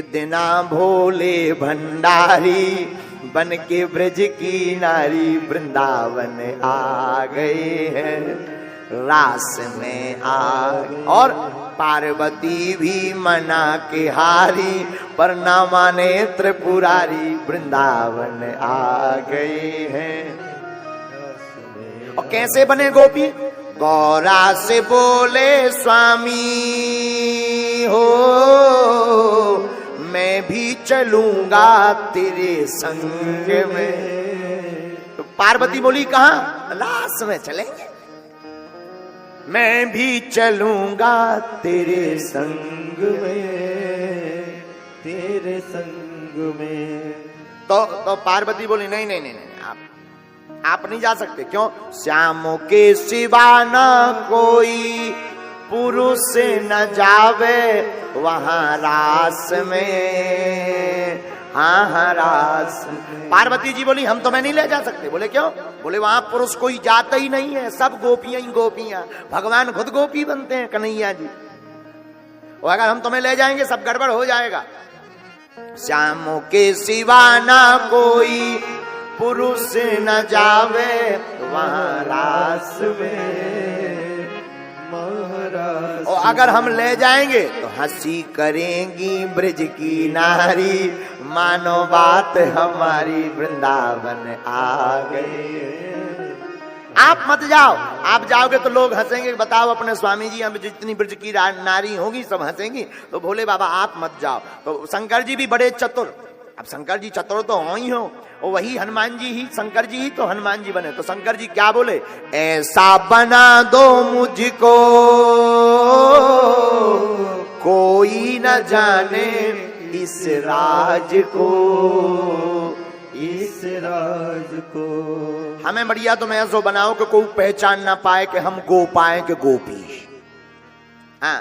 दिना भोले भंडारी बन के ब्रज की नारी वृंदावन आ गए हैं, रास में आ। और पार्वती भी मना के हारी पर ना माने त्रिपुरारी वृंदावन आ गए हैं। और कैसे बने गोपी? गौरा से बोले स्वामी हो मैं भी चलूंगा तेरे संग में। तो पार्वती बोली कहां? लाश में चलेंगे। मैं भी चलूंगा तेरे संग में, तेरे संग में। तो पार्वती बोली नहीं नहीं नहीं नहीं, आप नहीं जा सकते। क्यों? श्याम के सिवा ना कोई पुरुष न जावे वहां रास में, हाँ रास। पार्वती जी बोली हम तुम्हें नहीं ले जा सकते। बोले क्यों? बोले वहां पुरुष कोई जाता ही नहीं है, सब गोपियां ही गोपियां, भगवान खुद गोपी बनते हैं कन्हैया जी। और अगर हम तुम्हें ले जाएंगे सब गड़बड़ हो जाएगा। श्याम के सिवा ना कोई पुरुष न जावे वहां रास में, और अगर हम ले जाएंगे तो हंसी करेंगी ब्रज की नारी, मानो बात हमारी वृंदावन आ गए। आप मत जाओ, आप जाओगे तो लोग हंसेंगे, बताओ अपने स्वामी जी हम जितनी ब्रज की नारी होगी सब हंसेंगी। तो भोले बाबा आप मत जाओ। तो शंकर जी भी बड़े चतुर, अब शंकर जी चतुर तो हो ही हो, और वही हनुमान जी ही, शंकर जी ही तो हनुमान जी बने। तो शंकर जी क्या बोले? ऐसा बना दो मुझको कोई न जाने इस राज को, इस राज को। हमें बढ़िया तुम ऐसो बनाओ कि कोई पहचान ना पाए कि हम गोपाएं के गोपी। हाँ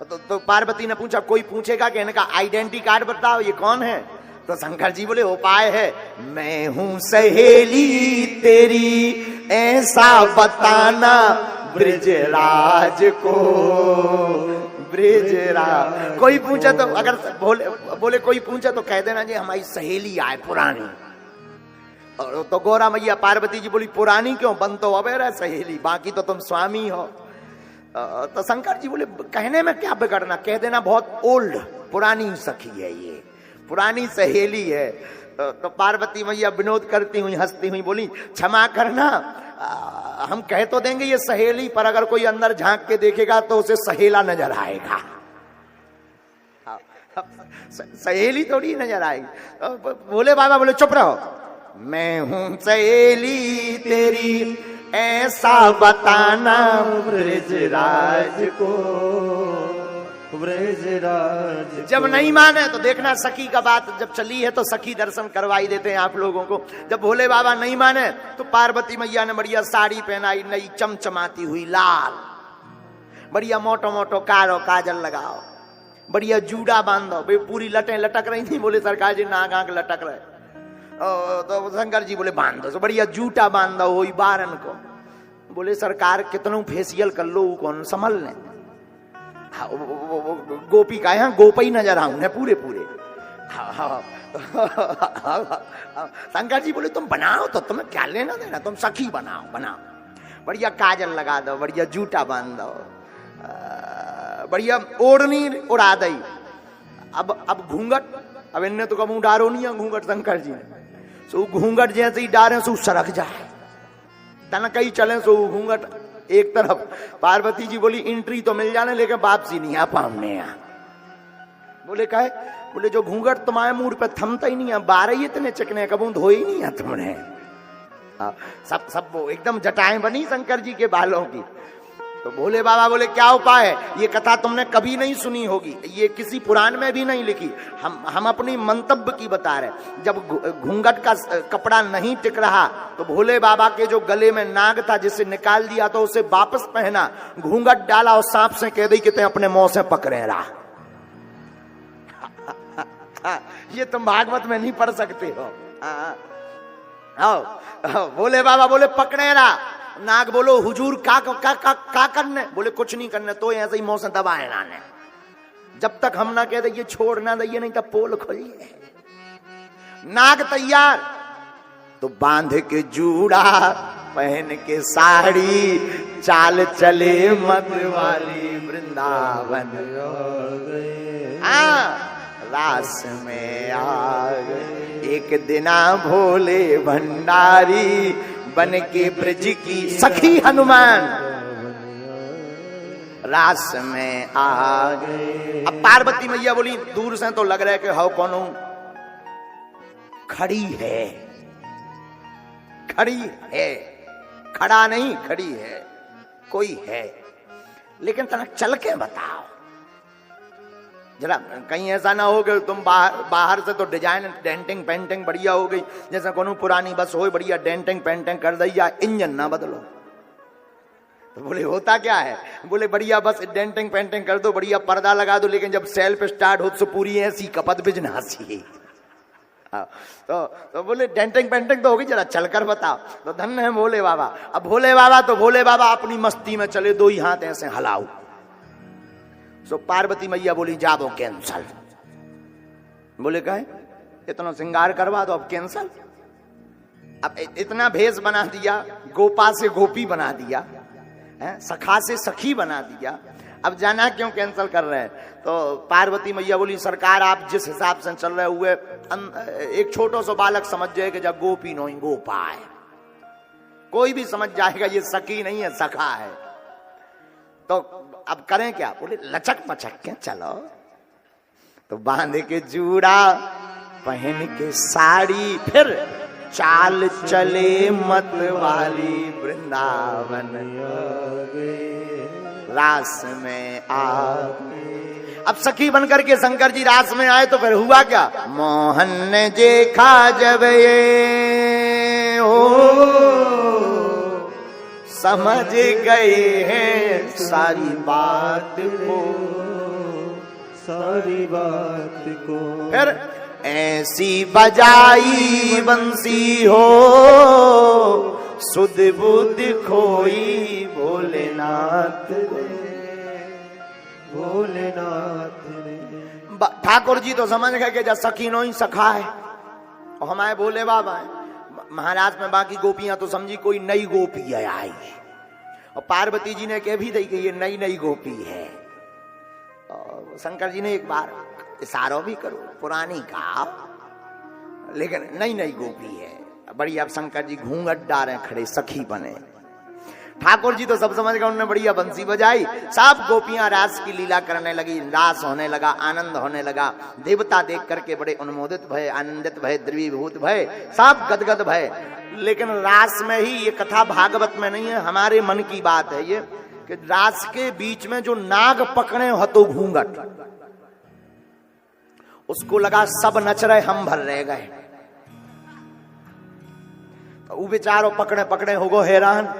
तो पार्वती ने पूछा कोई पूछेगा कि इनका आइडेंटिटी कार्ड बताओ ये कौन है? तो शंकर जी बोले उपाय है, मैं हूं सहेली तेरी ऐसा बताना ब्रिजराज को, ब्रिजराज। कोई पूछे तो अगर बोले कोई पूछे तो कह देना जी हमारी सहेली आए पुरानी। तो गौरा मैया पार्वती जी बोली पुरानी क्यों, बन तो अबे रहे सहेली, बाकी तो तुम स्वामी हो। तो शंकर जी बोले कहने में क्या बिगड़ना, कह देना बहुत ओल्ड पुरानी सखी है, ये पुरानी सहेली है। तो पार्वती मैया विनोद करती हुई हंसती हुई बोली क्षमा करना, हम कह तो देंगे ये सहेली, पर अगर कोई अंदर झांक के देखेगा तो उसे सहेला नजर आएगा, सहेली थोड़ी नजर आएगी। बोले बाबा बोले चुप रहो, मैं हूं सहेली तेरी ऐसा बताना ब्रजराज को, ब्रजराज। जब नहीं माने तो देखना सखी का बात जब चली है तो सखी दर्शन करवाई देते हैं आप लोगों को। जब भोले बाबा नहीं माने तो पार्वती मैया ने बढ़िया साड़ी पहनाई, नई चमचमाती हुई लाल, बढ़िया मोटो मोटो कारो काजल लगाओ, बढ़िया जूड़ा बांधो, भाई पूरी लटें लटक रही थी। बोले सरकार जी नाक आंख लटक रहे। तो शंकर जी बोले बांध दो, तो बढ़िया जूटा बांध दो वही बारन को। बोले सरकार कितनों फेसियल कर लो कौन संभल ले, गोपी का यहाँ गोपी नजर आऊं है पूरे पूरे। शंकर जी बोले तुम बनाओ तो तुम्हें क्या लेना देना, तुम सखी बनाओ, बनाओ बढ़िया काजल लगा दो, बढ़िया जूटा बांध दो, बढ़िया ओढ़नी उड़ा दई। अब घूंघट, अब इनने तो कब डारो नहीं है घूंघट शंकर जी ने, सो घूंघट जैसे ही डारे सो सरक जाए, तन कहीं चले सो घूंघट एक तरफ। पार्वती जी बोली एंट्री तो मिल जाने लेकिन वापसी नहीं आ पाने यहाँ। बोले काहे? बोले जो घूंघट तुम्हारे मुंह पे थमता ही नहीं है, 12 ही इतने चिकने कबूं धोई नहीं है तुमने। सब वो एकदम जटाएं बनी शंकर जी के बालों की। तो भोले बाबा बोले क्या उपाय है? ये कथा तुमने कभी नहीं सुनी होगी, ये किसी पुराण में भी नहीं लिखी, हम अपनी मंतव्य की बता रहे। जब घूंघट का कपड़ा नहीं टिक रहा तो भोले बाबा के जो गले में नाग था जिसे निकाल दिया तो उसे वापस पहना, घूंघट डाला और सांप से कह दी कि ते अपने मुंह से पकड़े रहा। ये तुम भागवत में नहीं पढ़ सकते हो। भोले बाबा बोले पकड़े रहा। नाग बोलो हुजूर का करने? बोले कुछ नहीं करने, तो ऐसे ही मुंह से दबाए नाने। जब तक हम ना कह दे ये छोड़ ना दइए, नहीं तब पोल खोलिए। नाग तैयार तो बांध के जूड़ा, पहन के साड़ी, चाल चले मत वाली वृंदावन। हाँ, रास में आ गए एक दिना भोले भंडारी, बन के ब्रज की सखी हनुमान रास में आ गए। अब पार्वती मैया बोली, दूर से तो लग रहा है कि हाउ कौन खड़ी है, खड़ी है, खड़ा नहीं खड़ी है, कोई है, लेकिन तना चल के बताओ जरा, कहीं ऐसा ना हो कि तुम बाहर से तो डिजाइन डेंटिंग पेंटिंग बढ़िया हो गई, जैसे कोनो पुरानी बस हो बढ़िया डेंटिंग पेंटिंग कर दिया, इंजन ना बदलो। तो बोले होता क्या है? बोले बढ़िया बस डेंटिंग पेंटिंग कर दो, बढ़िया पर्दा लगा दो, लेकिन जब सेल्फ स्टार्ट हो तो पूरी ऐसी कपत बिजनासी। तो बोले डेंटिंग पेंटिंग तो होगी, जरा चलकर बताओ। तो धन्य है भोले बाबा। अब भोले बाबा तो भोले बाबा अपनी मस्ती में चले, दो ही हाथ ऐसे हलाओ। सो पार्वती मैया बोली जाबो कैंसल। बोले कहे इतना श्रृंगार करवा दो, अब कैंसल। अब इतना भेष बना दिया, गोपा से गोपी बना दिया, सखा से सखी बना दिया, अब जाना क्यों कैंसल कर रहे हैं? तो पार्वती मैया बोली सरकार आप जिस हिसाब से चल रहे हुए, एक छोटो सा बालक समझ जाए कि जब गोपी नहीं गोपा है, कोई भी समझ जाएगा ये सखी नहीं है सखा है। तो अब करें क्या? बोले लचक मचक के चलो। तो बांध के जूड़ा, पहन के साड़ी, फिर चाल चले मत वाली वृंदावन, रास में आ। अब सखी बनकर के शंकर जी रास में आए तो फिर हुआ क्या? मोहन ने देखा जब ये हो, समझ गए हैं सारी बात को, सारी बात को। फिर ऐसी बजाई बंसी हो, सुध बुध खोई भोलेनाथ रे, भोलेनाथ रे। ठाकुर जी तो समझ गए कि जब सखी नो ही सखा है और हमारे भोले बाबा है। महाराज में बाकी गोपियां तो समझी कोई नई गोपी है आई, और पार्वती जी ने कह भी दी कि ये नई नई गोपी है। और शंकर जी ने एक बार इशारा भी करो, पुरानी का, लेकिन नई नई गोपी है बढ़िया। अब शंकर जी घूंघट डाले खड़े, सखी बने। ठाकुर जी तो सब समझ गए, उन्होंने बढ़िया बंसी बजाई, सब गोपियां रास की लीला करने लगी, रास होने लगा, आनंद होने लगा। देवता देख करके बड़े अनुमोदित भय, आनंदित भय, द्रवीभूत भय, सब गदगद भय। लेकिन रास में ही, ये कथा भागवत में नहीं है, हमारे मन की बात है ये, कि रास के बीच में जो नाग पकड़े हतो घूंघट, उसको लगा सब नच रहे हम भर रह गए। तो वो बेचारो पकड़े पकड़े हो गो हैरान।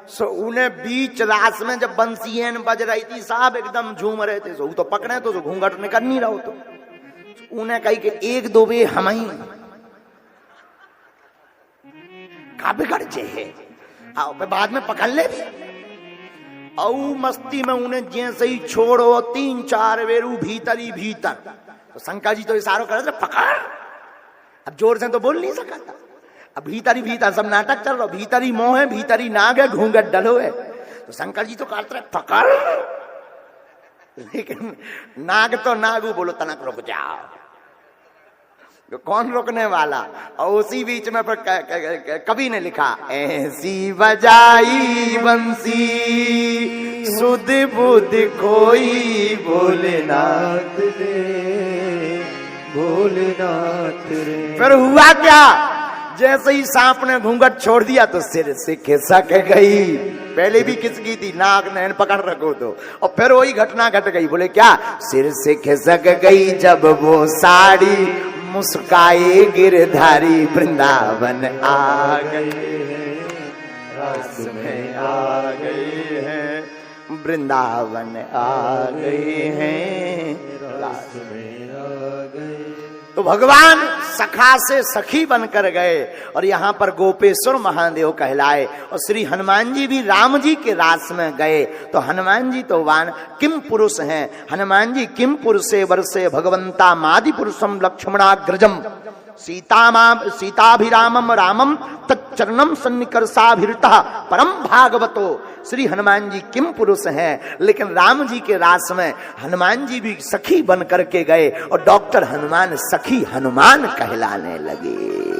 सो उन्हें बीच रास में जब बंसियन बज रही थी, सब एकदम झूम रहे थे। सो तो पकड़े तो घूंघट निकल नहीं रहा हो, तो उन्हें कही कि एक दो बे हम ही का बिगड़ जे है, आओ बाद में पकड़ ले भी। औ मस्ती में उन्हें जैसे ही छोड़ो, तीन चार बेरू भीतर ही भीतर। तो शंकर जी तो इशारों कर रहे थे पकड़, अब जोर से तो बोल नहीं सका था। अब भीतर ही भीतर सब नाटक चल रहा, भीतर ही मोह है, भीतर ही नाग है, घूंघट डलो है। तो शंकर जी तो कहते रहे पकड़, लेकिन नाग तो नागू बोलो तनक रुक जाओ, तो कौन रोकने वाला। और उसी बीच में पर कवि ने लिखा, ऐसी बजाई बंसी सुध बुध खोई भोलेनाथ रे, भोलेनाथ रे। फिर हुआ क्या? जैसे ही सांप ने घूंघट छोड़ दिया तो सिर से खिसक गई। पहले भी खिसकी थी, नाग नैन पकड़ रखो तो, और फिर वही घटना घट गई। बोले क्या? सिर से खिसक गई जब वो साड़ी, मुस्काए गिरधारी वृंदावन आ गए हैं, रास में आ गए हैं, वृंदावन आ गए हैं, रास में आ गए। तो भगवान सखा से सखी बनकर गए और यहाँ पर गोपेश्वर महादेव कहलाए। और श्री हनुमान जी भी राम जी के रास में गए। तो हनुमान जी तो वान किम पुरुष हैं। हनुमान जी किम पुरुषे वर्षे भगवंता मादि पुरुषम लक्ष्मणाग्रजम सीताभिरामम रामम तच्चरणम सन्निकर्षाभिरता परम भागवतो। श्री हनुमान जी किम पुरुष हैं, लेकिन राम जी के रास में हनुमान जी भी सखी बन करके गए और डॉक्टर हनुमान सखी हनुमान कहलाने लगे।